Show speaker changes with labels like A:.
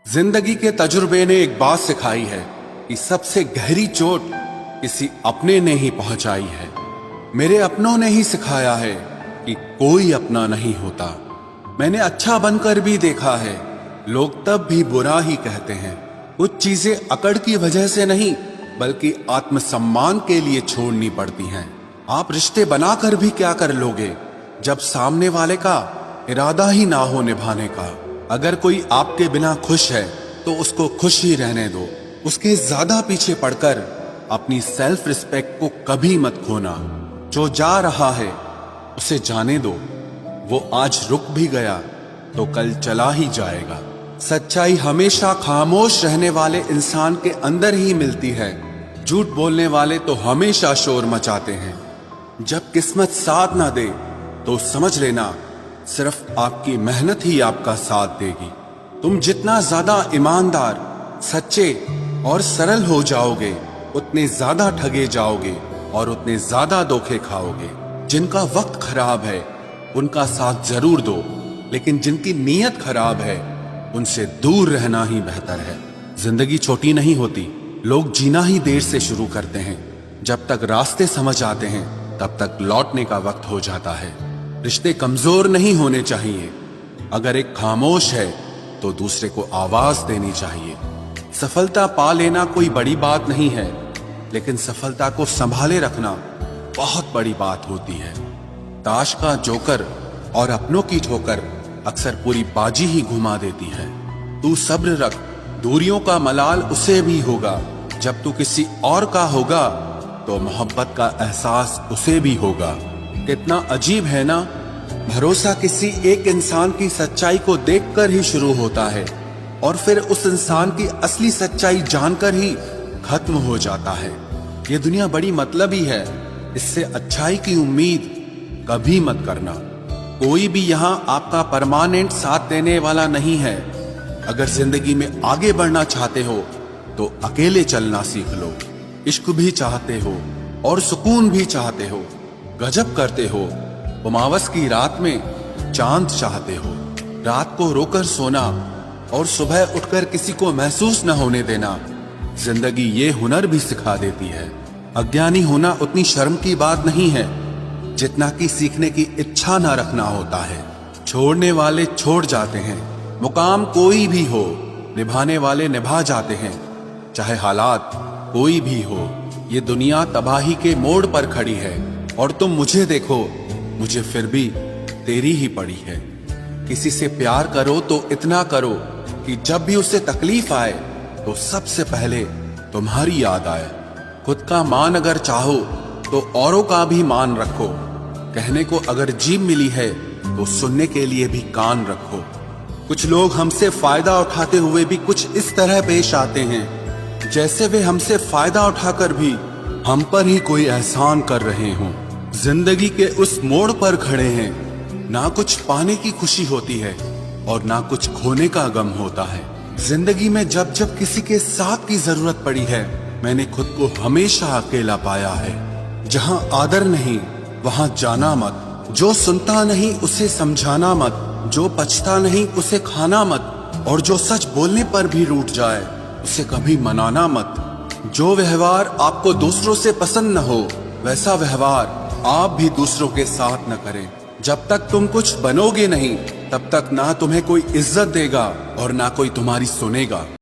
A: जिंदगी के तजुर्बे ने एक बात सिखाई है कि सबसे गहरी चोट किसी अपने ने ही पहुंचाई है। मेरे अपनों ने ही सिखाया है कि कोई अपना नहीं होता। मैंने अच्छा बनकर भी देखा है, लोग तब भी बुरा ही कहते हैं। कुछ चीजें अकड़ की वजह से नहीं बल्कि आत्मसम्मान के लिए छोड़नी पड़ती हैं। आप रिश्ते बनाकर भी क्या कर लोगे जब सामने वाले का इरादा ही ना हो निभाने का। अगर कोई आपके बिना खुश है तो उसको खुश ही रहने दो। उसके ज्यादा पीछे पड़कर अपनी सेल्फ रिस्पेक्ट को कभी मत खोना। जो जा रहा है उसे जाने दो, वो आज रुक भी गया तो कल चला ही जाएगा। सच्चाई हमेशा खामोश रहने वाले इंसान के अंदर ही मिलती है। झूठ बोलने वाले तो हमेशा शोर मचाते हैं। जब किस्मत साथ ना दे तो समझ लेना सिर्फ आपकी मेहनत ही आपका साथ देगी। तुम जितना ज्यादा ईमानदार, सच्चे और सरल हो जाओगे उतने ज्यादा ठगे जाओगे और उतने ज्यादा धोखे खाओगे। जिनका वक्त खराब है उनका साथ जरूर दो, लेकिन जिनकी नीयत खराब है उनसे दूर रहना ही बेहतर है। जिंदगी छोटी नहीं होती, लोग जीना ही देर से शुरू करते हैं। जब तक रास्ते समझ आते हैं तब तक लौटने का वक्त हो जाता है। रिश्ते कमजोर नहीं होने चाहिए। अगर एक खामोश है तो दूसरे को आवाज देनी चाहिए। सफलता पा लेना कोई बड़ी बात नहीं है, लेकिन सफलता को संभाले रखना बहुत बड़ी बात होती है। ताश का जोकर और अपनों की ठोकर अक्सर पूरी बाजी ही घुमा देती है। तू सब्र रख, दूरियों का मलाल उसे भी होगा। जब तू किसी और का होगा तो मोहब्बत का एहसास उसे भी होगा। कितना अजीब है ना, भरोसा किसी एक इंसान की सच्चाई को देखकर ही शुरू होता है और फिर उस इंसान की असली सच्चाई जानकर ही खत्म हो जाता है। ये दुनिया बड़ी मतलबी है, इससे अच्छाई की उम्मीद कभी मत करना। कोई भी यहाँ आपका परमानेंट साथ देने वाला नहीं है। अगर जिंदगी में आगे बढ़ना चाहते हो तो अकेले चलना सीख लो। इश्क भी चाहते हो और सुकून भी चाहते हो, गजब करते हो। उमावस की रात में चांद चाहते हो। रात को रोकर सोना और सुबह उठकर किसी को महसूस न होने देना जिंदगी ये हुनर भी सिखा देती है। अज्ञानी होना उतनी शर्म की बात नहीं है जितना कि सीखने की इच्छा न रखना होता है। छोड़ने वाले छोड़ जाते हैं, मुकाम कोई भी हो, निभाने वाले निभा जाते हैं। चाहे हालात कोई भी हो, ये दुनिया तबाही के मोड़ पर खड़ी है और तुम मुझे देखो, मुझे फिर भी तेरी ही पड़ी है। किसी से प्यार करो तो इतना करो कि जब भी उसे तकलीफ आए तो सबसे पहले तुम्हारी याद आए। खुद का मान अगर चाहो तो औरों का भी मान रखो। कहने को अगर जीभ मिली है तो सुनने के लिए भी कान रखो। कुछ लोग हमसे फायदा उठाते हुए भी कुछ इस तरह पेश आते हैं जैसे वे हमसे फायदा उठाकर भी हम पर ही कोई एहसान कर रहे हों। जिंदगी के उस मोड़ पर खड़े हैं, ना कुछ पाने की खुशी होती है और ना कुछ खोने का गम होता है। जिंदगी में जब जब किसी के साथ की जरूरत पड़ी है मैंने खुद को हमेशा अकेला पाया है। जहां आदर नहीं वहां जाना मत, जो सुनता नहीं उसे समझाना मत, जो पछता नहीं उसे खाना मत, और जो सच बोलने पर भी रूठ जाए उसे कभी मनाना मत। जो व्यवहार आपको दूसरों से पसंद न हो वैसा व्यवहार आप भी दूसरों के साथ न करें। जब तक तुम कुछ बनोगे नहीं तब तक ना तुम्हें कोई इज्जत देगा और ना कोई तुम्हारी सुनेगा।